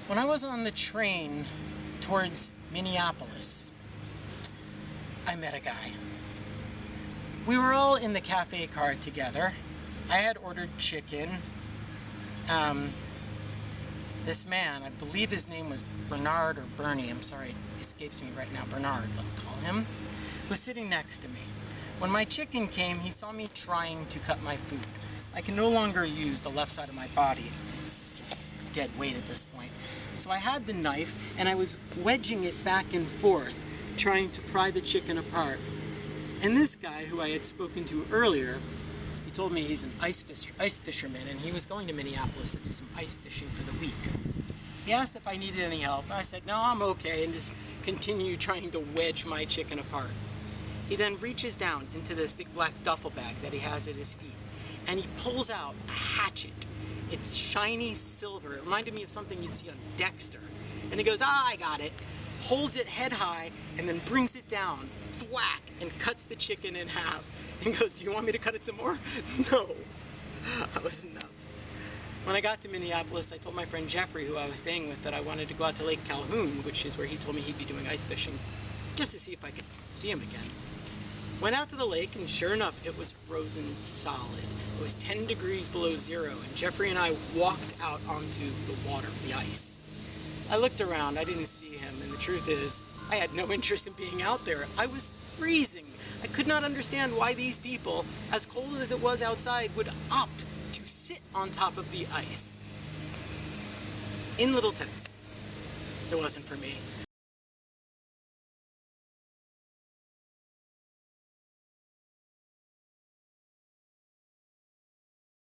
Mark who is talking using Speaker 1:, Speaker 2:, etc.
Speaker 1: When I was on the train towards Minneapolis, I met a guy. We were all in the cafe car together. I had ordered chicken. This man, I believe his name was Bernard or Bernie, I'm sorry, it escapes me right now, Bernard, let's call him, was sitting next to me. When my chicken came, he saw me trying to cut my food. I can no longer use the left side of my body. It's just dead weight at this point. So I had the knife and I was wedging it back and forth, trying to pry the chicken apart. And this guy, who I had spoken to earlier, he told me he's an ice fisherman and he was going to Minneapolis to do some ice fishing for the week. He asked if I needed any help, and I said, no, I'm okay, and just continued trying to wedge my chicken apart. He then reaches down into this big black duffel bag that he has at his feet, and he pulls out a hatchet. It's shiny silver. It reminded me of something you'd see on Dexter. And he goes, I got it, holds it head high, and then brings it down, thwack, and cuts the chicken in half. And goes, do you want me to cut it some more? No, that was enough. When I got to Minneapolis, I told my friend Jeffrey, who I was staying with, that I wanted to go out to Lake Calhoun, which is where he told me he'd be doing ice fishing, just to see if I could see him again. Went out to the lake, and sure enough, it was frozen solid. It was 10 degrees below zero, and Jeffrey and I walked out onto the water, the ice. I looked around, I didn't see him, and the truth is, I had no interest in being out there. I was freezing. I could not understand why these people, as cold as it was outside, would opt to sit on top of the ice in little tents. It wasn't for me.